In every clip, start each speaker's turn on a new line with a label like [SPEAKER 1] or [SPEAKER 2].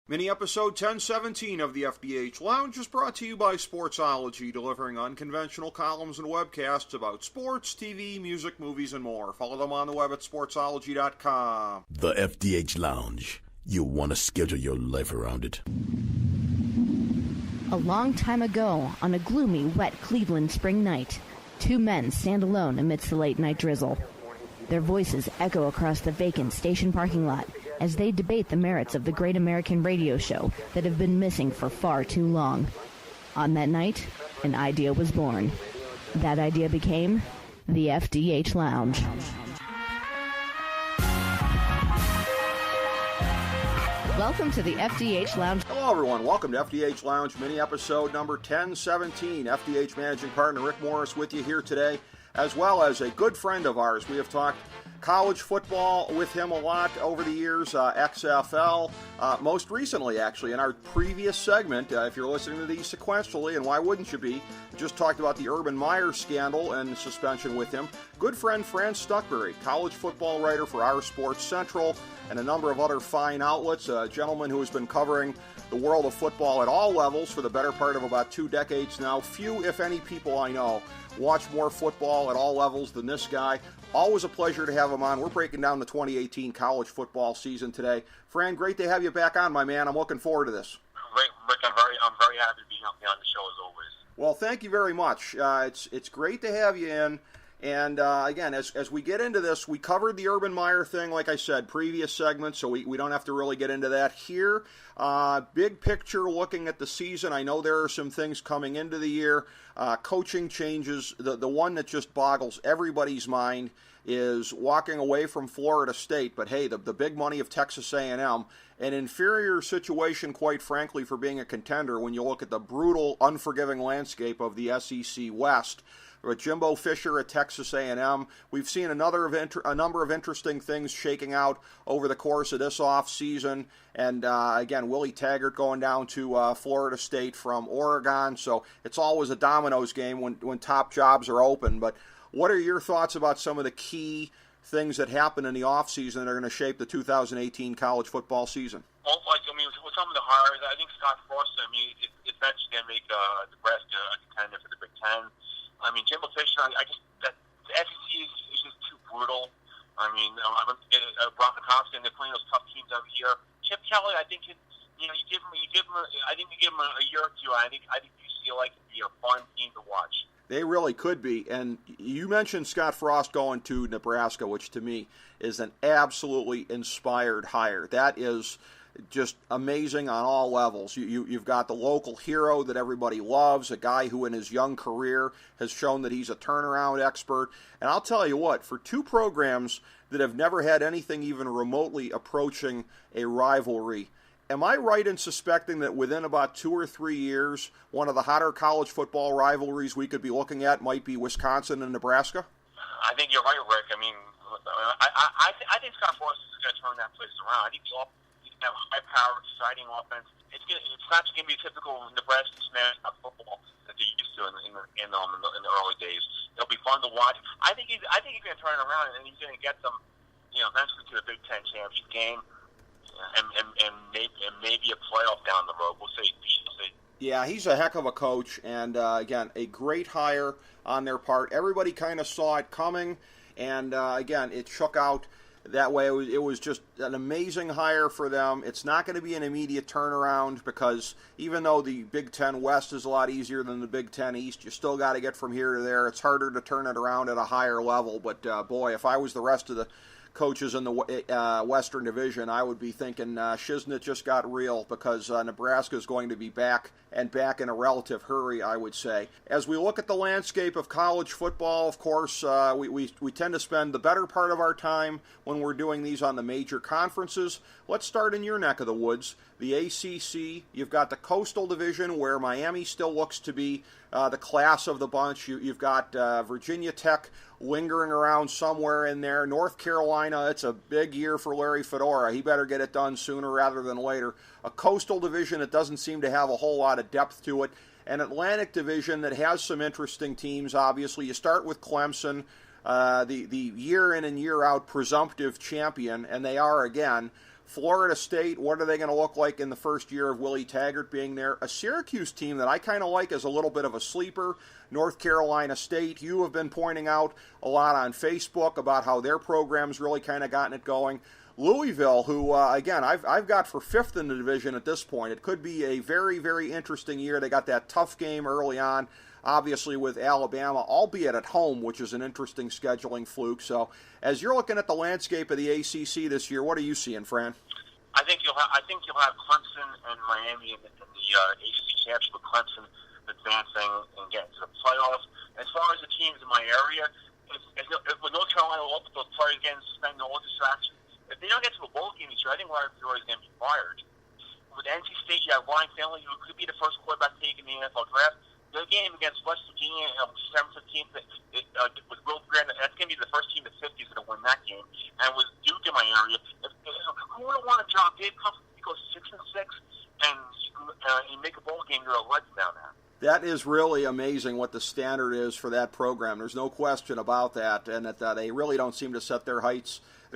[SPEAKER 1] Mini episode 1017 of the FDH Lounge is brought to you by Sportsology, delivering unconventional columns and webcasts about sports, TV, music, movies, and more. Follow them on the web at sportsology.com.
[SPEAKER 2] The FDH Lounge. You'll want to schedule your life around it.
[SPEAKER 3] A long time ago, on a gloomy, wet Cleveland spring night, two men stand alone amidst the late-night drizzle. Their voices echo across the vacant station parking lot as they debate the merits of the great American radio show that have been missing for far too long. On that night, an idea was born. That idea became the FDH Lounge. Welcome to the FDH Lounge.
[SPEAKER 1] Hello, everyone. Welcome to FDH Lounge mini episode number 1017. FDH managing partner Rick Morris with you here today, as well as a good friend of ours. We have talked college football with him a lot over the years, XFL, most recently actually in our previous segment, if you're listening to these sequentially, and why wouldn't you be, just talked about the Urban Meyer scandal and suspension with him. Good friend Fran Stuchbury, college football writer for Our Sports Central and a number of other fine outlets, a gentleman who has been covering the world of football at all levels for the better part of about 2 decades now. Few, if any, people I know watch more football at all levels than this guy. Always a pleasure to have him on. We're breaking down the 2018 college football season today. Fran, great to have you back on, my man. I'm looking forward to this.
[SPEAKER 4] Rick, I'm very happy to be on the show as always.
[SPEAKER 1] Well, thank you very much. It's great to have you in. And again, as we get into this, we covered the Urban Meyer thing, like I said, previous segments, so we don't have to really get into that here. Big picture looking at the season, I know there are some things coming into the year. Coaching changes. The one that just boggles everybody's mind is walking away from Florida State, but hey, the big money of Texas A&M, an inferior situation, quite frankly, for being a contender when you look at the brutal, unforgiving landscape of the SEC West. But Jimbo Fisher at Texas A&M, we've seen a number of interesting things shaking out over the course of this offseason. And again, Willie Taggart going down to Florida State from Oregon. So it's always a dominoes game when top jobs are open. But what are your thoughts about some of the key things that happen in the offseason that are going to shape the 2018 college football season?
[SPEAKER 4] Well, with some of the hires, I think Scott Frost, it's eventually going to make Nebraska a contender for the Big Ten. Jimbo Fisher, the SEC is just too brutal. Bronco Thompson, they're playing those tough teams over here. Chip Kelly, I think you give him a year or two. I think UCLA could be a fun team to watch.
[SPEAKER 1] They really could be. And you mentioned Scott Frost going to Nebraska, which to me is an absolutely inspired hire. That is just amazing on all levels. You've got the local hero that everybody loves, a guy who in his young career has shown that he's a turnaround expert. And I'll tell you what, for two programs that have never had anything even remotely approaching a rivalry, am I right in suspecting that within about 2 or 3 years, one of the hotter college football rivalries we could be looking at might be Wisconsin and Nebraska?
[SPEAKER 4] I think you're right, Rick. I think Scott Frost is going to turn that place around. I think have high-powered, exciting offense. It's not just going to be a typical Nebraska smash football that they're used to in the early days. It'll be fun to watch. I think he's going to turn it around, and he's going to get them, eventually to a Big Ten championship game, and maybe a playoff down the road. We'll see.
[SPEAKER 1] Yeah, he's a heck of a coach, and again, a great hire on their part. Everybody kind of saw it coming, and again, it shook out that way. It was just an amazing hire for them. It's not going to be an immediate turnaround because even though the Big Ten West is a lot easier than the Big Ten East, you still got to get from here to there. It's harder to turn it around at a higher level. But boy, if I was the rest of the coaches in the Western Division, I would be thinking shiznit just got real because Nebraska is going to be back in a relative hurry, I would say. As we look at the landscape of college football, of course, we tend to spend the better part of our time when we're doing these on the major conferences. Let's start in your neck of the woods, the ACC. You've got the Coastal Division where Miami still looks to be the class of the bunch. You've got Virginia Tech lingering around somewhere in there. North Carolina, it's a big year for Larry Fedora. He better get it done sooner rather than later. A Coastal Division that doesn't seem to have a whole lot of depth to it. An Atlantic Division that has some interesting teams, obviously. You start with Clemson, the year in and year out presumptive champion, and they are again. Florida State, what are they going to look like in the first year of Willie Taggart being there? A Syracuse team that I kind of like as a little bit of a sleeper. North Carolina State, you have been pointing out a lot on Facebook about how their program's really kind of gotten it going. Louisville, who, again, I've got for 5th in the division at this point. It could be a very, very interesting year. They got that tough game early on, obviously with Alabama, albeit at home, which is an interesting scheduling fluke. So as you're looking at the landscape of the ACC this year, what are you seeing, Fran?
[SPEAKER 4] I think you'll have Clemson and Miami in the ACC championship, with Clemson advancing and getting to the playoffs. As far as the teams in my area, with North Carolina, those players getting suspended, all distractions, if they don't get to a bowl game this year, I think Larry Fiore is going to be fired. With NC State, you have Ryan Finley, who could be the first quarterback taken in the NFL draft. Their game against West Virginia on December 15th with Will Grant, that's going to be the first team in the 50s going to win that game. And with Duke in my area, who wouldn't want to drop Dave Comfort to go 6-6 and make a bowl game? You're a legend down there.
[SPEAKER 1] That is really amazing what the standard is for that program. There's no question about that, and that they really don't seem to set their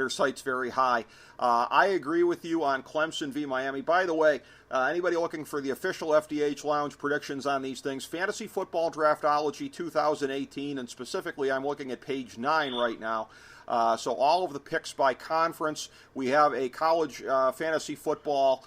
[SPEAKER 1] sights very high. I agree with you on Clemson v. Miami. By the way, anybody looking for the official FDH Lounge predictions on these things, Fantasy Football Draftology 2018, and specifically I'm looking at page 9 right now. So all of the picks by conference. We have a college fantasy football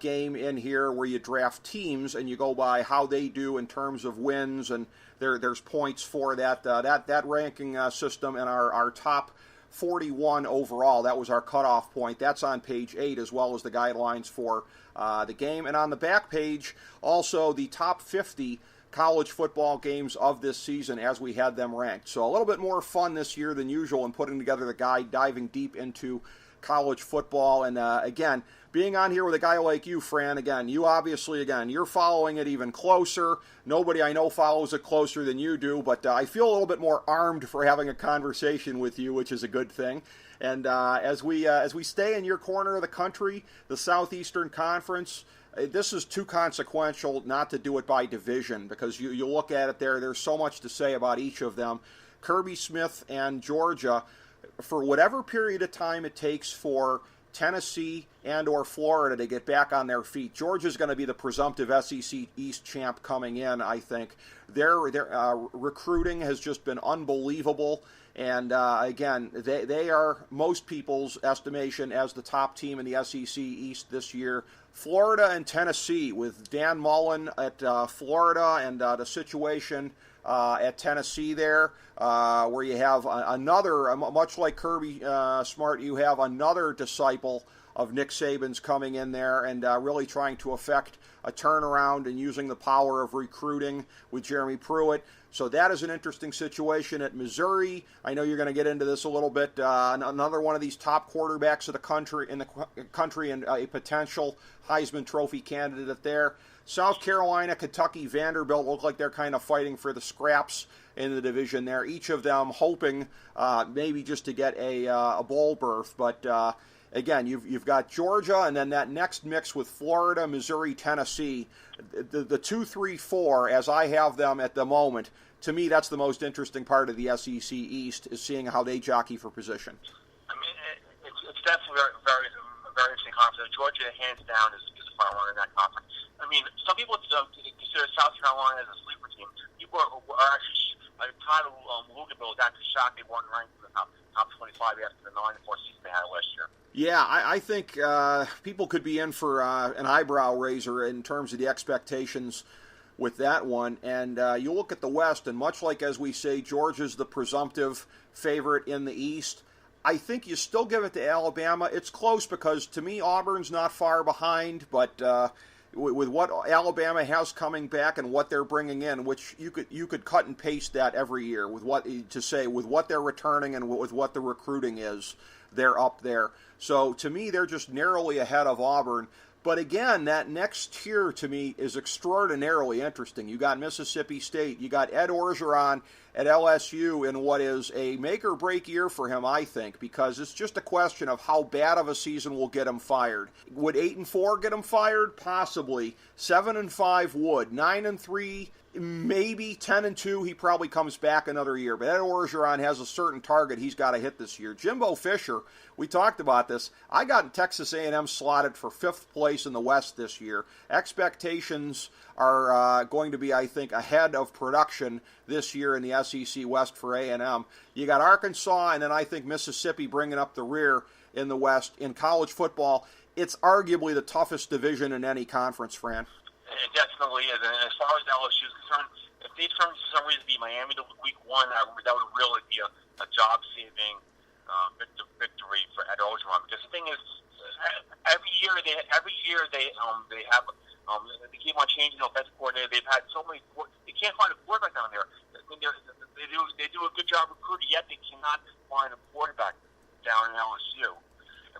[SPEAKER 1] game in here where you draft teams and you go by how they do in terms of wins, and there's points for that ranking system, and our top 41 overall. That was our cutoff point. That's on page 8, as well as the guidelines for the game. And on the back page, also the top 50 college football games of this season as we had them ranked. So a little bit more fun this year than usual in putting together the guide, diving deep into college football. And again, being on here with a guy like you, Fran, again, you obviously, you're following it even closer. Nobody I know follows it closer than you do, but I feel a little bit more armed for having a conversation with you, which is a good thing. And as we stay in your corner of the country, the Southeastern Conference, this is too consequential not to do it by division, because you look at it there's so much to say about each of them. Kirby Smith and Georgia, for whatever period of time it takes for Tennessee and or Florida to get back on their feet, Georgia's going to be the presumptive SEC East champ coming in, I think. Their recruiting has just been unbelievable, and again, they are most people's estimation as the top team in the SEC East this year. Florida and Tennessee, with Dan Mullen at Florida and the situation at Tennessee there, where you have another, much like Kirby Smart, you have another disciple of Nick Saban's coming in there and really trying to affect a turnaround and using the power of recruiting with Jeremy Pruitt. So that is an interesting situation at Missouri. I know you're going to get into this a little bit. Another one of these top quarterbacks of the country and a potential Heisman Trophy candidate there. South Carolina, Kentucky, Vanderbilt look like they're kind of fighting for the scraps in the division there. Each of them hoping maybe just to get a bowl berth. But again, you've got Georgia, and then that next mix with Florida, Missouri, Tennessee. The 2, 3, 4, as I have them at the moment, to me that's the most interesting part of the SEC East, is seeing how they jockey for position.
[SPEAKER 4] I mean, it's definitely very, very interesting conference. Georgia, hands down, is the front runner in that conference. I mean, some people consider South Carolina as a sleeper team. People are actually tied to Louisville. That's a shock. They weren't ranked in the top 25 after the 9-4 season they had last year.
[SPEAKER 1] Yeah, I think people could be in for an eyebrow raiser in terms of the expectations with that one. And you look at the West, and much like, as we say, Georgia's the presumptive favorite in the East, I think you still give it to Alabama. It's close because, to me, Auburn's not far behind, but with what Alabama has coming back and what they're bringing in, which you could cut and paste that every year with what they're returning and with what the recruiting is, they're up there. So to me, they're just narrowly ahead of Auburn. But again, that next tier to me is extraordinarily interesting. You got Mississippi State, you got Ed Orgeron at LSU in what is a make-or-break year for him, I think, because it's just a question of how bad of a season will get him fired. Would 8-4 get him fired? Possibly. 7-5 would. 9-3 maybe 10-2, he probably comes back another year. But Ed Orgeron has a certain target he's got to hit this year. Jimbo Fisher, we talked about this. I got Texas A&M slotted for 5th place in the West this year. Expectations are going to be, I think, ahead of production this year in the SEC West for A&M. You got Arkansas, and then I think Mississippi bringing up the rear in the West. In college football, it's arguably the toughest division in any conference, Fran.
[SPEAKER 4] It definitely is. And as far as LSU is concerned, if they turn for some reason to be Miami to week 1, that would really be a job-saving victory for Ed Orgeron. Because the thing is, every year they have they keep on changing the offensive coordinator. They've had so many. They can't find a quarterback down there. They do a good job recruiting, yet they cannot find a quarterback down in LSU.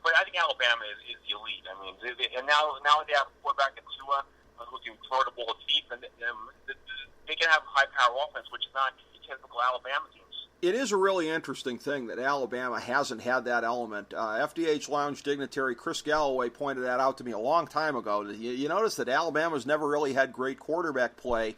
[SPEAKER 4] But I think Alabama is the elite. I mean, and now they have a quarterback in Tua who can throw the ball deep, and they can have a high-power offense, which is not the typical Alabama teams.
[SPEAKER 1] It is a really interesting thing that Alabama hasn't had that element. FDH Lounge dignitary Chris Galloway pointed that out to me a long time ago. You notice that Alabama's never really had great quarterback play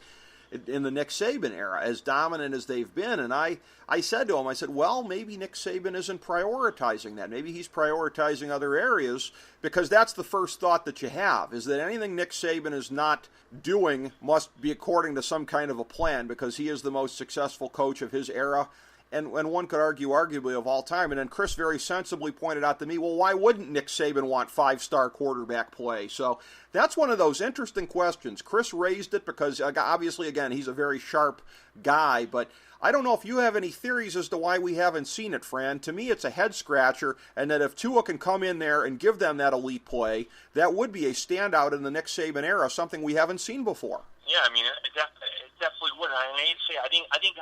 [SPEAKER 1] in the Nick Saban era, as dominant as they've been. And I said to him, I said, well, maybe Nick Saban isn't prioritizing that. Maybe he's prioritizing other areas, because that's the first thought that you have, is that anything Nick Saban is not doing must be according to some kind of a plan, because he is the most successful coach of his era, and one could argue arguably of all time. And then Chris very sensibly pointed out to me, well, why wouldn't Nick Saban want 5-star quarterback play? So that's one of those interesting questions. Chris raised it because, obviously, again, he's a very sharp guy, but I don't know if you have any theories as to why we haven't seen it, Fran. To me, it's a head-scratcher, and that if Tua can come in there and give them that elite play, that would be a standout in the Nick Saban era, something we haven't seen before.
[SPEAKER 4] Yeah, I mean, it definitely would. I think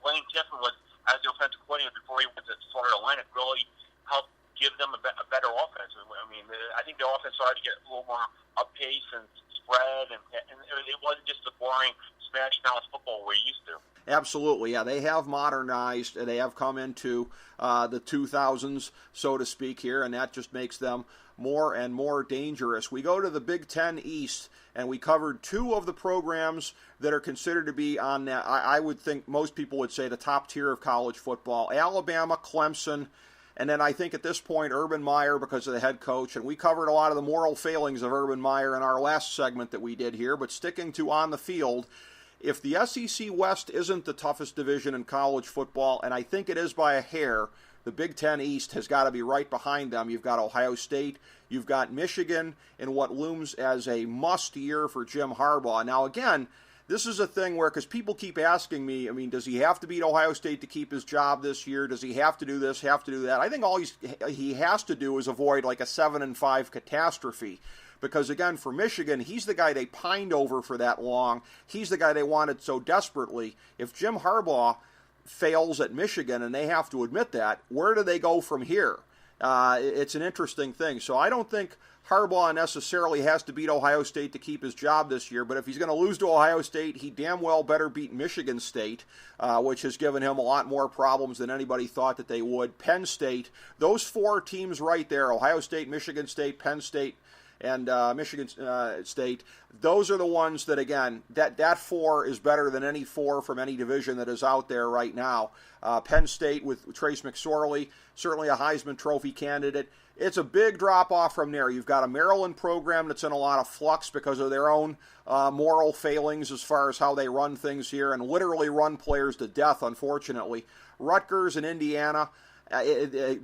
[SPEAKER 4] Lane Kiffin was, as the offensive coordinator before he went to Florida Atlantic, really helped give them a better offense. I mean, I think the offense started to get a little more up pace and spread, and it wasn't just the boring smash mouth football we're used to.
[SPEAKER 1] Absolutely, yeah. They have modernized, and they have come into the 2000s, so to speak, here, and that just makes them more and more dangerous. We go to the Big Ten East, and we covered 2 of the programs that are considered to be on that. I would think most people would say the top tier of college football: Alabama, Clemson, and then I think at this point Urban Meyer, because of the head coach. And we covered a lot of the moral failings of Urban Meyer in our last segment that we did here, but sticking to on the field, if the SEC West isn't the toughest division in college football, and I think it is by a hair, the Big Ten East has got to be right behind them. You've got Ohio State, you've got Michigan in what looms as a must year for Jim Harbaugh. Now again, this is a thing where, because people keep asking me, I mean, does he have to beat Ohio State to keep his job this year? Does he have to do this, have to do that? I think all he has to do is avoid like a 7-5 catastrophe. Because, again, for Michigan, he's the guy they pined over for that long. He's the guy they wanted so desperately. If Jim Harbaugh fails at Michigan, and they have to admit that, where do they go from here? It's an interesting thing. So I don't think Harbaugh necessarily has to beat Ohio State to keep his job this year, but if he's going to lose to Ohio State, he damn well better beat Michigan State, which has given him a lot more problems than anybody thought that they would. Penn State, those 4 teams right there, Ohio State, Michigan State, Penn State, and Michigan State, those are the ones that, again, that 4 is better than any 4 from any division that is out there right now. Penn State with Trace McSorley, certainly a Heisman Trophy candidate. It's a big drop-off from there. You've got a Maryland program that's in a lot of flux because of their own moral failings as far as how they run things here and literally run players to death, unfortunately. Rutgers and Indiana,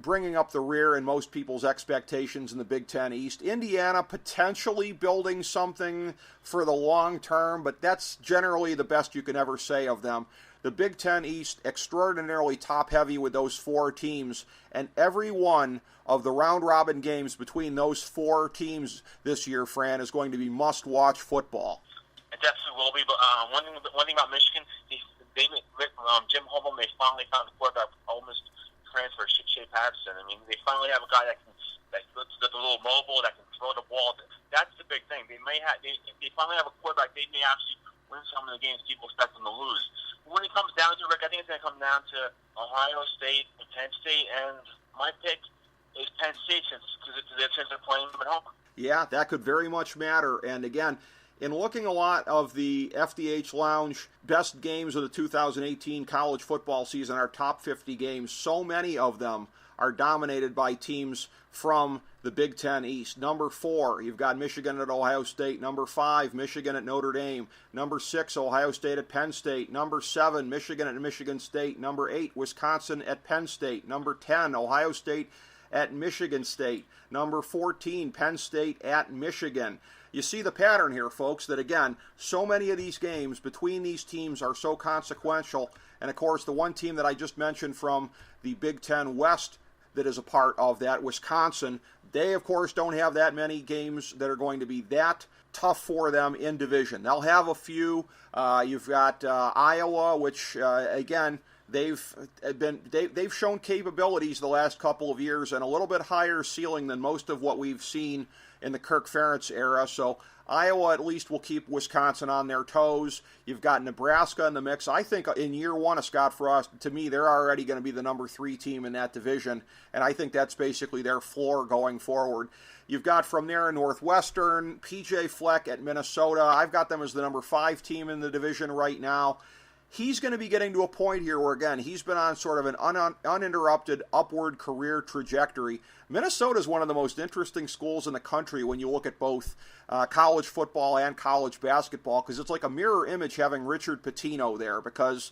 [SPEAKER 1] bringing up the rear in most people's expectations in the Big Ten East. Indiana potentially building something for the long term, but that's generally the best you can ever say of them. The Big Ten East, extraordinarily top-heavy with those 4 teams, and every one of the round-robin games between those 4 teams this year, Fran, is going to be must-watch football.
[SPEAKER 4] It definitely will be, but one thing about Michigan, Jim Harbaugh, they finally found the quarterback almost transfer, Shea Patterson. I mean, they finally have a guy that's a little mobile, that can throw the ball. That's the big thing. If they finally have a quarterback, they may actually win some of the games people expect them to lose. When it comes down to it, Rick, I think it's going to come down to Ohio State and Penn State, and my pick is Penn State since they're playing them at home.
[SPEAKER 1] Yeah, that could very much matter. And again, in looking a lot of the FDH Lounge best games of the 2018 college football season, our top 50 games, so many of them are dominated by teams from the Big Ten East. Number 4, you've got Michigan at Ohio State. Number 5, Michigan at Notre Dame. Number 6, Ohio State at Penn State. Number 7, Michigan at Michigan State. Number 8, Wisconsin at Penn State. Number 10, Ohio State at Michigan State. Number 14, Penn State at Michigan. You see the pattern here, folks, that again, so many of these games between these teams are so consequential. And of course, the one team that I just mentioned from the Big Ten West that is a part of that, Wisconsin, they of course don't have that many games that are going to be that tough for them in division. They'll have a few. You've got Iowa, which again, they've shown capabilities the last couple of years and a little bit higher ceiling than most of what we've seen in the Kirk Ferentz era. So Iowa at least will keep Wisconsin on their toes. You've got Nebraska in the mix. I think in year one of Scott Frost, to me, they're already going to be the number 3 team in that division, and I think that's basically their floor going forward. You've got from there Northwestern, PJ Fleck at Minnesota. I've got them as the number 5 team in the division right now. He's going to be getting to a point here where, again, he's been on sort of an uninterrupted upward career trajectory. Minnesota is one of the most interesting schools in the country when you look at both college football and college basketball, because it's like a mirror image having Richard Pitino there, because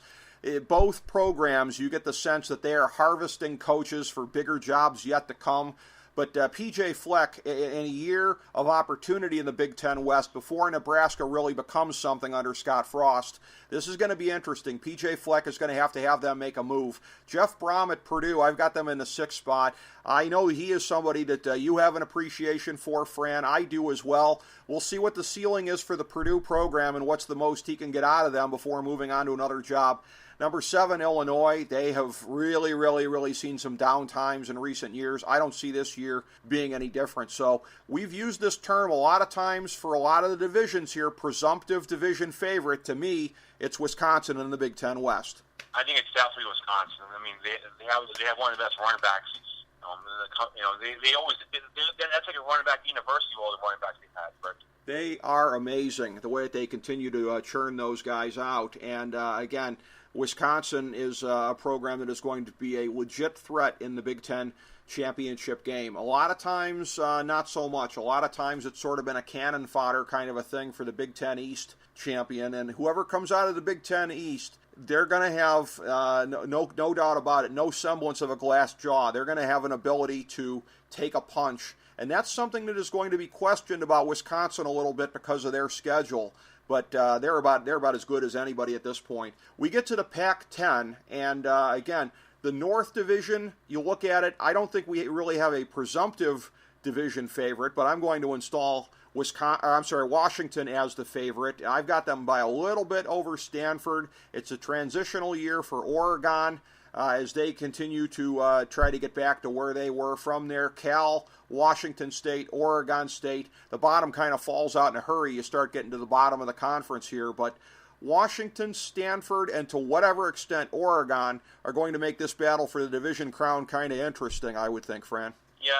[SPEAKER 1] both programs, you get the sense that they are harvesting coaches for bigger jobs yet to come. But P.J. Fleck, in a year of opportunity in the Big Ten West, before Nebraska really becomes something under Scott Frost, this is going to be interesting. P.J. Fleck is going to have them make a move. Jeff Brom at Purdue, I've got them in the 6th spot. I know he is somebody that you have an appreciation for, Fran. I do as well. We'll see what the ceiling is for the Purdue program and what's the most he can get out of them before moving on to another job. Number 7, Illinois. They have really seen some down times in recent years. I don't see this year being any different. So we've used this term a lot of times for a lot of the divisions here. Presumptive division favorite. To me, it's Wisconsin in the Big Ten West.
[SPEAKER 4] I think it's definitely Wisconsin. I mean, they have one of the best running backs. They always that's like a running back university. All the running backs they've had, but
[SPEAKER 1] they are amazing the way that they continue to churn those guys out. And again, Wisconsin is a program that is going to be a legit threat in the Big Ten championship game. A lot of times, not so much. A lot of times it's sort of been a cannon fodder kind of a thing for the Big Ten East champion. And whoever comes out of the Big Ten East, they're going to have, no doubt about it, no semblance of a glass jaw. They're going to have an ability to take a punch. And that's something that is going to be questioned about Wisconsin a little bit because of their schedule. But they're about as good as anybody at this point. We get to the Pac-10, and again, the North Division, you look at it, I don't think we really have a presumptive division favorite, but I'm going to install Washington as the favorite. I've got them by a little bit over Stanford. It's a transitional year for Oregon as they continue to try to get back to where they were from there. Cal, Washington State, Oregon State. The bottom kind of falls out in a hurry. You start getting to the bottom of the conference here. But Washington, Stanford, and to whatever extent Oregon are going to make this battle for the division crown kind of interesting, I would think, Fran.
[SPEAKER 4] Yeah,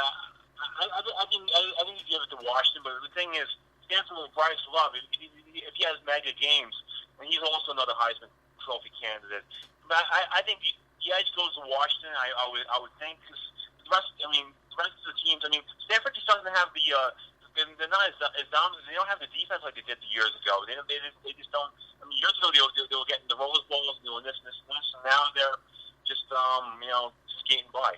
[SPEAKER 4] I think you give it to Washington, but the thing is, Stanford will Bryce Love, if he has mega games, and he's also another Heisman Trophy candidate. But I think the edge goes to Washington. I would think, because the rest of the teams. I mean, Stanford just doesn't have they're not as dominant. They don't have the defense like they did years ago. They just don't. I mean, years ago they were getting the Rose Bowls, doing this, and now they're just skating by.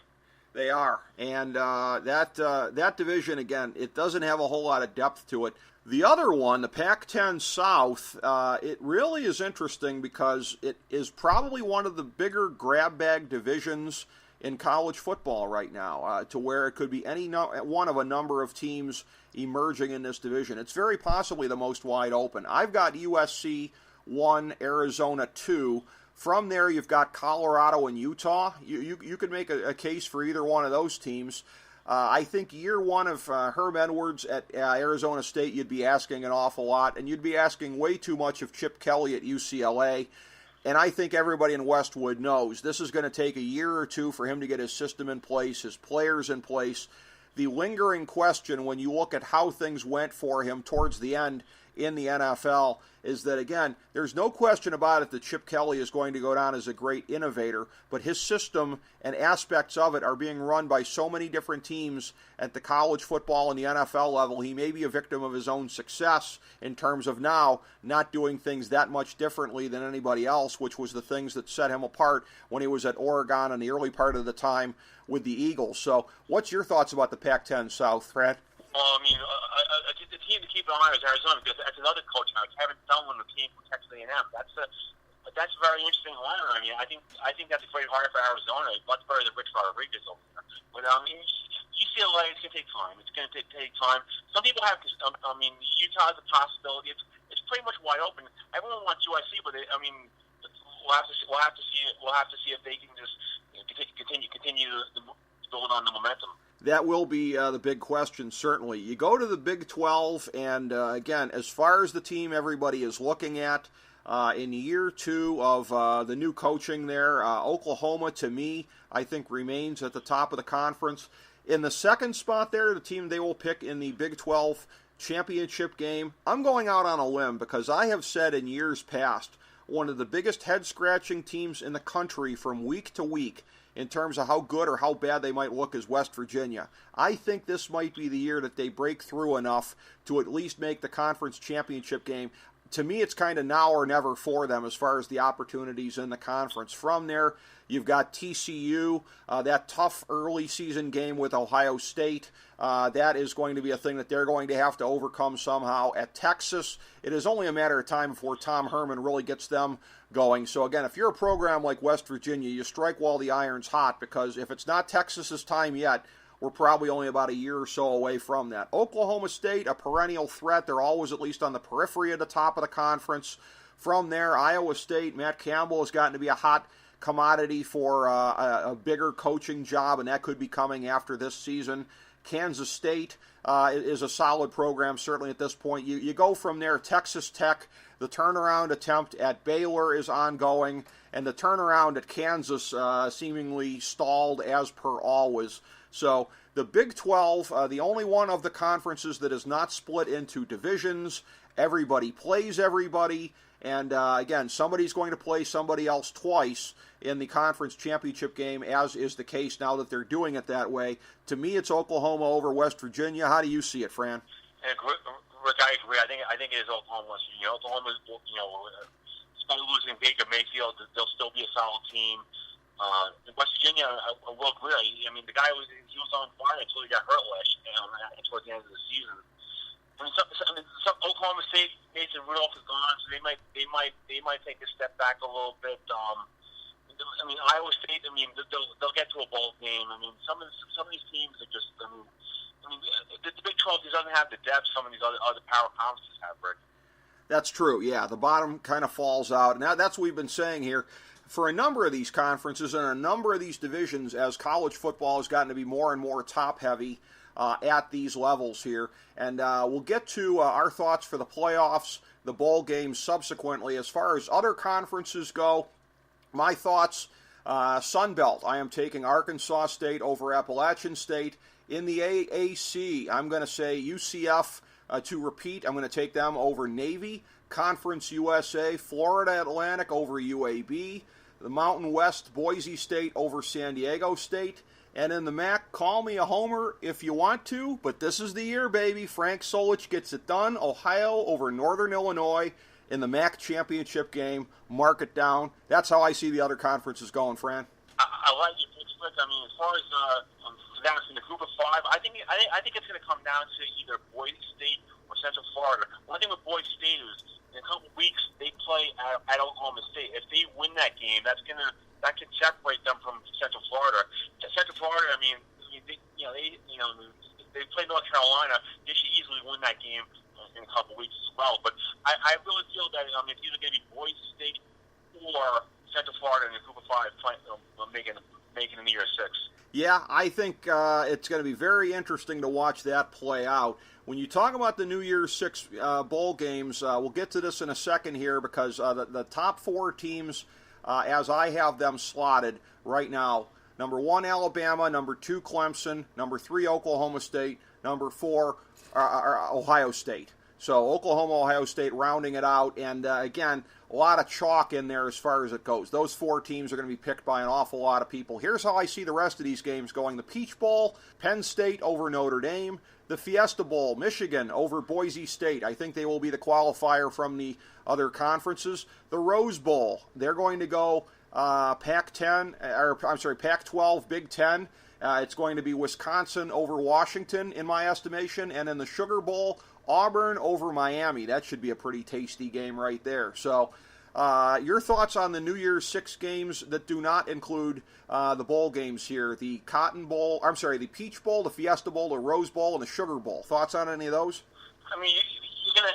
[SPEAKER 1] They are, and that division, again, it doesn't have a whole lot of depth to it. The other one, the Pac-10 South, it really is interesting because it is probably one of the bigger grab bag divisions in college football right now, to where it could be any one of a number of teams emerging in this division. It's very possibly the most wide open. I've got USC 1, Arizona 2. From there, you've got Colorado and Utah. You could make a case for either one of those teams. I think year one of Herm Edwards at Arizona State, you'd be asking an awful lot, and you'd be asking way too much of Chip Kelly at UCLA. And I think everybody in Westwood knows this is going to take a year or two for him to get his system in place, his players in place. The lingering question when you look at how things went for him towards the end in the NFL is that, again, there's no question about it that Chip Kelly is going to go down as a great innovator, but his system and aspects of it are being run by so many different teams at the college football and the NFL level. He may be a victim of his own success in terms of now not doing things that much differently than anybody else, which was the things that set him apart when he was at Oregon in the early part of the time with the Eagles. So what's your thoughts about the Pac-10 South, Fred?
[SPEAKER 4] Well, I mean, the team to keep an eye on is Arizona, because that's another coach now, Kevin Sumlin, who came from Texas A&M. That's a very interesting hire. I mean, I think that's a great hire for Arizona. Much better than Rich Rodriguez over there. But I mean, UCLA, it's going to take time. It's going to take time. Some people have. I mean, Utah is a possibility. It's pretty much wide open. Everyone wants USC, but we'll have to see. We'll have to see if they can just continue to build on the momentum.
[SPEAKER 1] That will be the big question, certainly. You go to the Big 12, and again, as far as the team everybody is looking at in year 2 of the new coaching there, Oklahoma, to me, I think remains at the top of the conference. In the second spot there, the team they will pick in the Big 12 championship game, I'm going out on a limb because I have said in years past, one of the biggest head-scratching teams in the country from week to week in terms of how good or how bad they might look is West Virginia. I think this might be the year that they break through enough to at least make the conference championship game. To me, it's kind of now or never for them as far as the opportunities in the conference. From there, you've got TCU, that tough early season game with Ohio State. That is going to be a thing that they're going to have to overcome somehow. At Texas, it is only a matter of time before Tom Herman really gets them going. So again, if you're a program like West Virginia, you strike while the iron's hot, because if it's not Texas's time yet, we're probably only about a year or so away from that. Oklahoma State, a perennial threat. They're always at least on the periphery at the top of the conference. From there, Iowa State, Matt Campbell has gotten to be a hot commodity for a bigger coaching job, and that could be coming after this season. Kansas State is a solid program, certainly at this point. You go from there, Texas Tech, the turnaround attempt at Baylor is ongoing, and the turnaround at Kansas seemingly stalled as per always. So the Big 12, the only one of the conferences that is not split into divisions. Everybody plays everybody. And again, somebody's going to play somebody else twice in the conference championship game, as is the case now that they're doing it that way. To me, it's Oklahoma over West Virginia. How do you see it, Fran?
[SPEAKER 4] Rick, I agree. I think it is Oklahoma. Oklahoma, despite losing Baker Mayfield, they'll still be a solid team. West Virginia, I will agree. I mean, the guy was on fire until he got hurt towards the end of the season. I mean, some Oklahoma State, Mason Rudolph is gone, so they might take a step back a little bit. I mean, Iowa State. I mean, they'll get to a bowl game. I mean, some of these teams are just. I mean, the Big 12 doesn't have the depth some of these other power conferences have, Rick.
[SPEAKER 1] That's true. Yeah, the bottom kind of falls out. Now that's what we've been saying here. For a number of these conferences and a number of these divisions, as college football has gotten to be more and more top-heavy at these levels here. And we'll get to our thoughts for the playoffs, the bowl games subsequently. As far as other conferences go, my thoughts, Sun Belt. I am taking Arkansas State over Appalachian State. In the AAC, I'm going to say UCF to repeat. I'm going to take them over Navy. Conference USA, Florida Atlantic over UAB. The Mountain West, Boise State over San Diego State. And in the MAC, call me a homer if you want to, but this is the year, baby. Frank Solich gets it done. Ohio over Northern Illinois in the MAC championship game. Mark it down. That's how I see the other conferences going, Fran.
[SPEAKER 4] I like your picks, Rick. I mean, as far as down in the group of 5, I think it's going to come down to either Boise State or Central Florida. One thing with Boise State is in a couple weeks they play at Oklahoma State. If they win that game, that can separate them from Central Florida. Central Florida, I mean, they play North Carolina. They should easily win that game in a couple weeks as well. But I really feel that it's either going to be Boise State or Central Florida in the group of 5 making in the year 6.
[SPEAKER 1] Yeah, I think it's going to be very interesting to watch that play out. When you talk about the New Year's 6 bowl games, we'll get to this in a second here because the top 4 teams, as I have them slotted right now, number 1, Alabama, number 2, Clemson, number 3, Oklahoma State, number 4, Ohio State. So Oklahoma, Ohio State rounding it out, and again, a lot of chalk in there as far as it goes. Those 4 teams are going to be picked by an awful lot of people. Here's how I see the rest of these games going. The Peach Bowl, Penn State over Notre Dame. The Fiesta Bowl, Michigan over Boise State. I think they will be the qualifier from the other conferences. The Rose Bowl, they're going to go Pac-12, Big Ten. It's going to be Wisconsin over Washington, in my estimation. And in the Sugar Bowl, Auburn over Miami. That should be a pretty tasty game right there. So your thoughts on the New Year's 6 games that do not include the bowl games here? The the Peach Bowl, the Fiesta Bowl, the Rose Bowl, and the Sugar Bowl. Thoughts on any of those?
[SPEAKER 4] I mean, it's gonna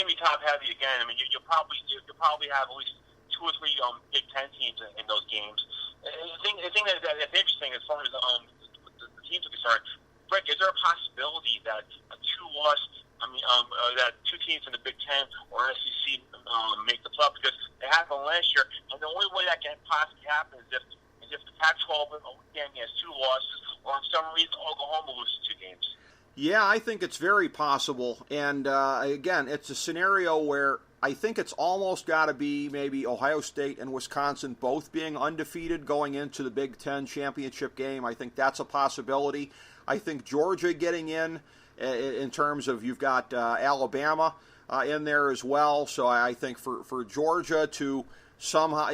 [SPEAKER 4] be top heavy again. I mean, you'll probably have at least 2 or 3 Big Ten teams in those games. The thing that's interesting as far as the teams are concerned, Rick, is there a possibility that that 2 teams in the Big Ten or SEC make the playoff? Because it happened last year, and the only way that can possibly happen is if the Pac-12 again has 2 losses, or for some reason Oklahoma loses 2 games.
[SPEAKER 1] Yeah, I think it's very possible. And again, it's a scenario where I think it's almost got to be maybe Ohio State and Wisconsin both being undefeated going into the Big Ten championship game. I think that's a possibility. I think Georgia getting in terms of you've got Alabama in there as well. So I think for Georgia to somehow,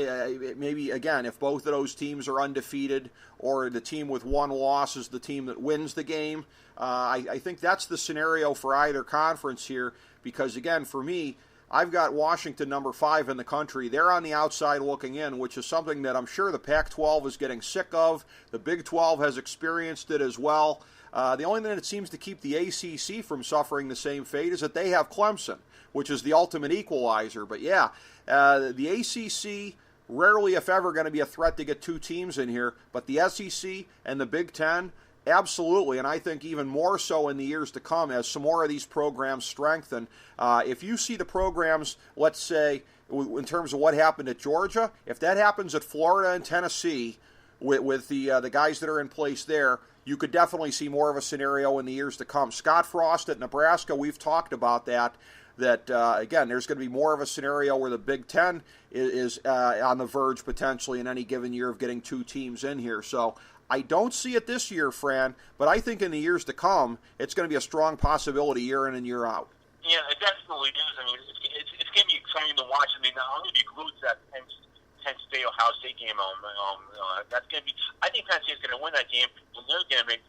[SPEAKER 1] maybe again, if both of those teams are undefeated or the team with 1 loss is the team that wins the game, I think that's the scenario for either conference here, because again, for me, I've got Washington number 5 in the country. They're on the outside looking in, which is something that I'm sure the Pac-12 is getting sick of. The Big 12 has experienced it as well. The only thing that seems to keep the ACC from suffering the same fate is that they have Clemson, which is the ultimate equalizer. But yeah, the ACC rarely, if ever, going to be a threat to get 2 teams in here. But the SEC and the Big Ten, absolutely, and I think even more so in the years to come as some more of these programs strengthen. If you see the programs, let's say, in terms of what happened at Georgia, if that happens at Florida and Tennessee with the guys that are in place there, you could definitely see more of a scenario in the years to come. Scott Frost at Nebraska, we've talked about that again, there's going to be more of a scenario where the Big Ten is on the verge potentially in any given year of getting 2 teams in here. So I don't see it this year, Fran, but I think in the years to come, it's going to be a strong possibility year in and year out.
[SPEAKER 4] Yeah, it definitely is. I mean, it's going to be exciting to watch. I mean, I'm going to be glued to that Penn State Ohio State game. That's going to be. I think Penn State's going to win that game, and they're going to make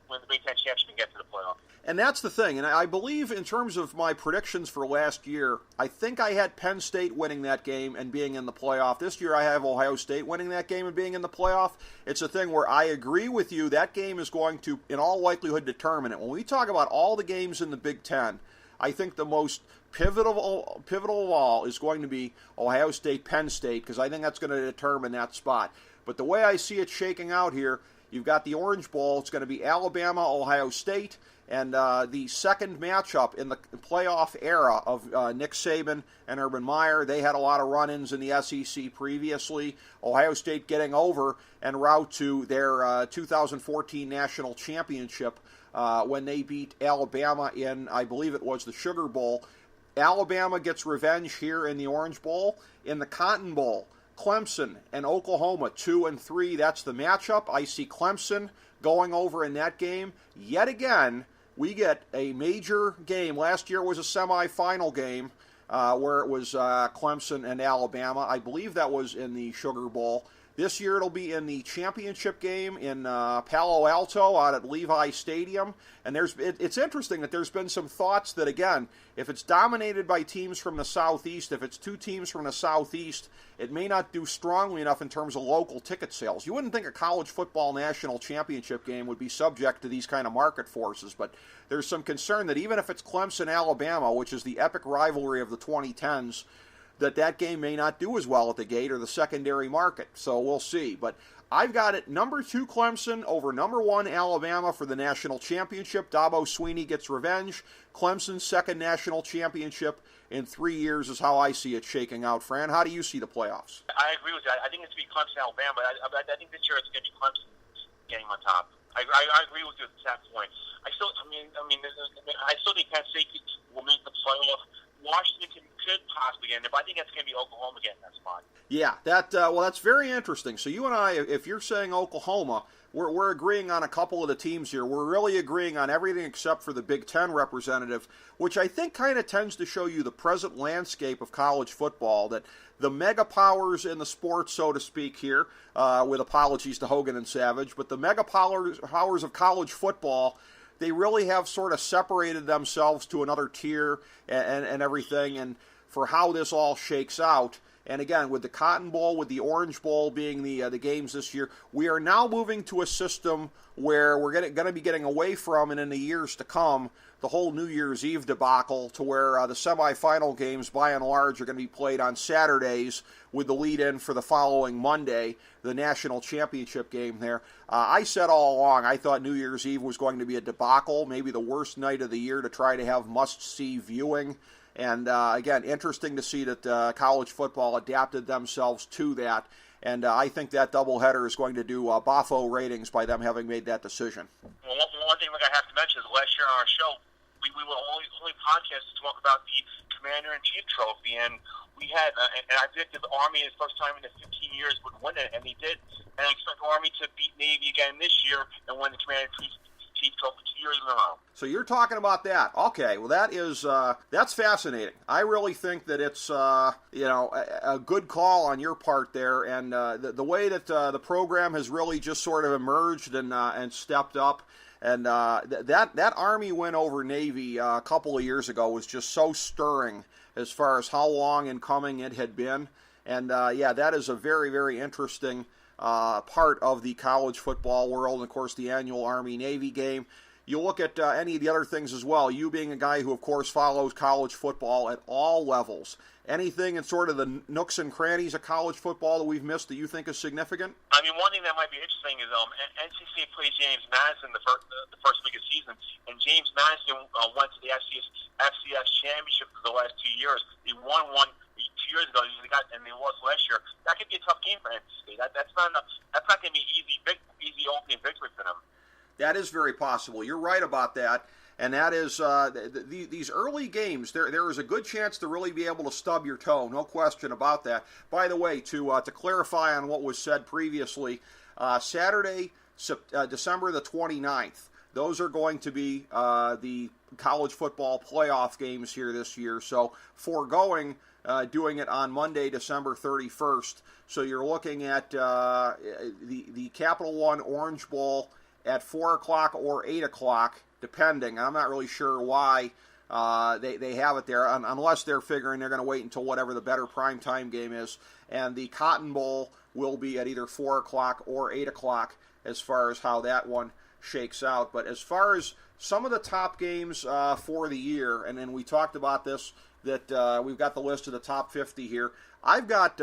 [SPEAKER 4] when the Big Ten championship get to the playoff.
[SPEAKER 1] And that's the thing. And I believe in terms of my predictions for last year, I think I had Penn State winning that game and being in the playoff. This year I have Ohio State winning that game and being in the playoff. It's a thing where I agree with you. That game is going to, in all likelihood, determine it. When we talk about all the games in the Big Ten, I think the most pivotal of all is going to be Ohio State, Penn State, because I think that's going to determine that spot. But the way I see it shaking out here, you've got the Orange Bowl. It's going to be Alabama, Ohio State, and the second matchup in the playoff era of Nick Saban and Urban Meyer. They had a lot of run-ins in the SEC previously. Ohio State getting over en route to their 2014 national championship when they beat Alabama in, I believe it was the Sugar Bowl. Alabama gets revenge here in the Orange Bowl. In the Cotton Bowl, Clemson and Oklahoma, 2 and 3. That's the matchup. I see Clemson going over in that game. Yet again, we get a major game. Last year was a semifinal game where it was Clemson and Alabama. I believe that was in the Sugar Bowl. This year it'll be in the championship game in Palo Alto out at Levi Stadium. And it's interesting that there's been some thoughts that, again, if it's dominated by teams from the Southeast, if it's 2 teams from the Southeast, it may not do strongly enough in terms of local ticket sales. You wouldn't think a college football national championship game would be subject to these kind of market forces, but there's some concern that even if it's Clemson-Alabama, which is the epic rivalry of the 2010s, that game may not do as well at the gate or the secondary market. So we'll see. But I've got it number 2 Clemson over number 1 Alabama for the national championship. Dabo Swinney gets revenge. Clemson's second national championship in 3 years is how I see it shaking out. Fran, how do you see the playoffs?
[SPEAKER 4] I agree with that. I think it's going to be Clemson-Alabama. I think this year it's going to be Clemson getting on top. I agree with you at that point. I still think Penn State will make the playoff. Washington could possibly get in there, but I think that's going to be Oklahoma getting that spot.
[SPEAKER 1] Yeah, that's very interesting. So you and I, if you're saying Oklahoma, we're agreeing on a couple of the teams here. We're really agreeing on everything except for the Big Ten representative, which I think kind of tends to show you the present landscape of college football, that the mega powers in the sport, so to speak here, with apologies to Hogan and Savage, but the mega powers of college football, they really have sort of separated themselves to another tier and everything, and for how this all shakes out. And again, with the Cotton Bowl, with the Orange Bowl being the games this year, we are now moving to a system where we're going to be getting away from, and in the years to come, the whole New Year's Eve debacle, to where the semifinal games, by and large, are going to be played on Saturdays with the lead-in for the following Monday, the national championship game there. I said all along, I thought New Year's Eve was going to be a debacle, maybe the worst night of the year to try to have must-see viewing. And again, interesting to see that college football adapted themselves to that. And I think that doubleheader is going to do boffo ratings by them having made that decision.
[SPEAKER 4] Well, one thing I have to mention is last year on our show, we were only podcast to talk about the Commander-in-Chief trophy, and we had, and I predicted the Army the first time in the 15 years would win it, and they did. And I expect the Army to beat Navy again this year and win the Commander-in-Chief trophy 2 years in a row.
[SPEAKER 1] So you're talking about that. Okay, well that's fascinating. I really think that it's a good call on your part there, and the way that the program has really just sort of emerged and stepped up. And that Army win over Navy a couple of years ago was just so stirring as far as how long in coming it had been. And that is a very, very interesting part of the college football world, and of course the annual Army-Navy game. You look at any of the other things as well, you being a guy who of course follows college football at all levels. Anything in sort of the nooks and crannies of college football that we've missed that you think is significant?
[SPEAKER 4] I mean, one thing that might be interesting is NCCA plays James Madison the first week of season, and James Madison went to the FCS championship for the last 2 years. They won one 2 years ago, and they lost last year. That could be a tough game for NC State. That's not going to be easy opening victory for them.
[SPEAKER 1] That is very possible. You're right about that. And that is, these early games, there is a good chance to really be able to stub your toe, no question about that. By the way, to clarify on what was said previously, Saturday, December the 29th, those are going to be the college football playoff games here this year. So foregoing doing it on Monday, December 31st. So you're looking at the Capital One Orange Bowl at 4 o'clock or 8 o'clock, depending. I'm not really sure why they have it there, unless they're figuring they're going to wait until whatever the better primetime game is. And the Cotton Bowl will be at either 4 o'clock or 8 o'clock as far as how that one shakes out. But as far as some of the top games for the year, and then we talked about this, that we've got the list of the top 50 here. I've got,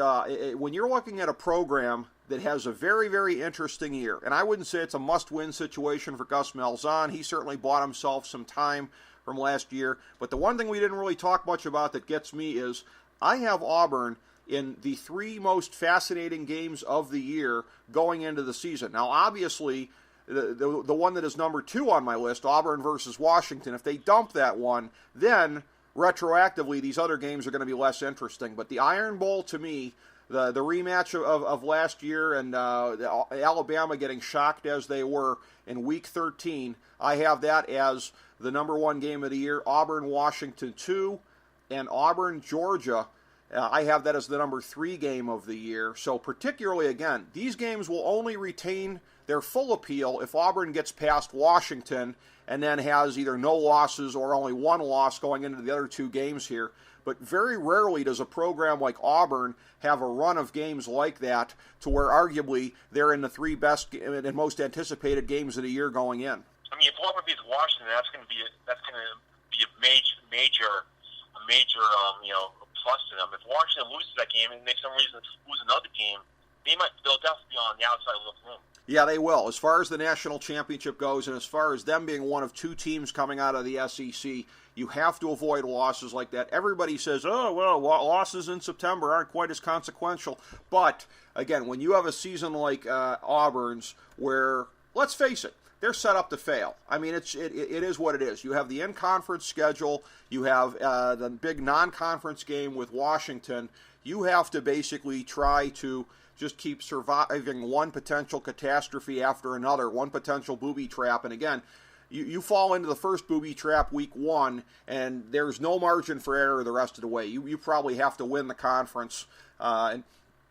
[SPEAKER 1] when you're looking at a program that has a very, very interesting year, and I wouldn't say it's a must-win situation for Gus Malzahn. He certainly bought himself some time from last year. But the one thing we didn't really talk much about that gets me is I have Auburn in the three most fascinating games of the year going into the season. Now, obviously, the one that is number 2 on my list, Auburn versus Washington, if they dump that one, then retroactively these other games are going to be less interesting. But the Iron Bowl, to me, the rematch of last year and Alabama getting shocked as they were in Week 13, I have that as the number 1 game of the year. Auburn-Washington 2 and Auburn-Georgia, I have that as the number 3 game of the year. So particularly, again, these games will only retain their full appeal if Auburn gets past Washington and then has either no losses or only 1 loss going into the other 2 games here. But very rarely does a program like Auburn have a run of games like that to where arguably they're in the 3 best and most anticipated games of the year going in.
[SPEAKER 4] I mean, if Auburn beats Washington, that's going to be a major plus to them. If Washington loses that game and makes some reason lose another game, they'll definitely be on the outside looking in.
[SPEAKER 1] Yeah, they will. As far as the national championship goes, and as far as them being one of 2 teams coming out of the SEC, you have to avoid losses like that. Everybody says, oh, well, losses in September aren't quite as consequential. But, again, when you have a season like Auburn's where, let's face it, they're set up to fail. I mean, it is what it is. You have the in-conference schedule. You have the big non-conference game with Washington. You have to basically try to just keep surviving one potential catastrophe after another, one potential booby trap. And again, you fall into the first booby trap week 1, and there's no margin for error the rest of the way. You probably have to win the conference. And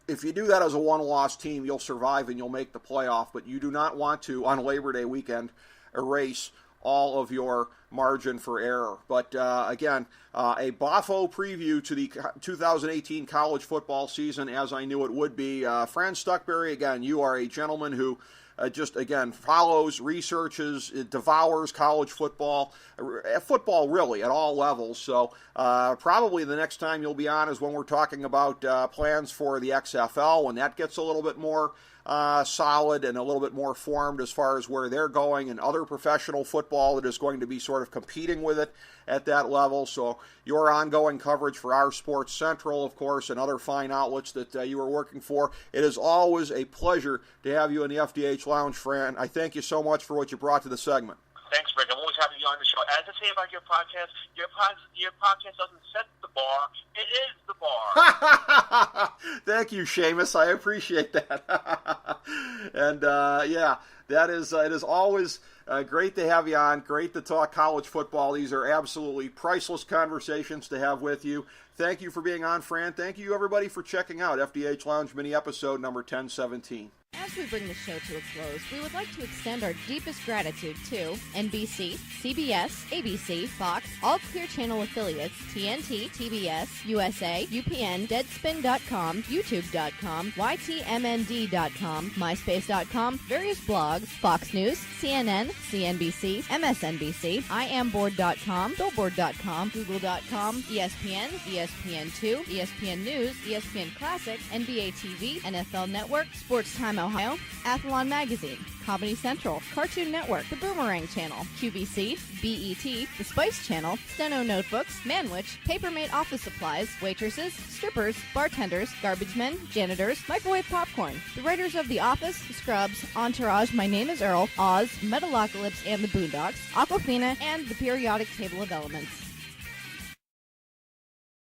[SPEAKER 1] if you do that as a one-loss team, you'll survive and you'll make the playoff. But you do not want to, on Labor Day weekend, erase all of your margin for error. But again, a Boffo preview to the 2018 college football season, as I knew it would be. Fran Stuchbury, again, you are a gentleman who just, again, follows, researches, devours college football really, at all levels. So probably the next time you'll be on is when we're talking about plans for the XFL, when that gets a little bit more solid and a little bit more formed as far as where they're going, and other professional football that is going to be sort of competing with it at that level. So your ongoing coverage for our Sports Central, of course, and other fine outlets that you are working for. It is always a pleasure to have you in the FDH Lounge, Fran. I thank you so much for what you brought to the segment.
[SPEAKER 4] Thanks, Rick. I'm always happy to be on the show. As I say about your podcast doesn't set the bar. It is the bar.
[SPEAKER 1] Thank you, Seamus. I appreciate that. And, that is it is always great to have you on. Great to talk college football. These are absolutely priceless conversations to have with you. Thank you for being on, Fran. Thank you, everybody, for checking out FDH Lounge mini episode number 1017.
[SPEAKER 3] As we bring the show to a close, we would like to extend our deepest gratitude to NBC, CBS, ABC, Fox, all Clear Channel affiliates, TNT, TBS, USA, UPN, Deadspin.com, YouTube.com, YTMND.com, MySpace.com, various blogs, Fox News, CNN, CNBC, MSNBC, IamBoard.com, Billboard.com, Google.com, ESPN, ESPN2, ESPN News, ESPN Classic, NBA TV, NFL Network, Sports Time Ohio, Athlon Magazine, Comedy Central, Cartoon Network, The Boomerang Channel, QVC, BET, The Spice Channel, Steno Notebooks, Manwich, Papermate Office Supplies, waitresses, strippers, bartenders, garbage men, janitors, microwave popcorn, the writers of The Office, Scrubs, Entourage, My Name is Earl, Oz, Metalocalypse and the Boondocks, Aquafina, and the periodic table of elements.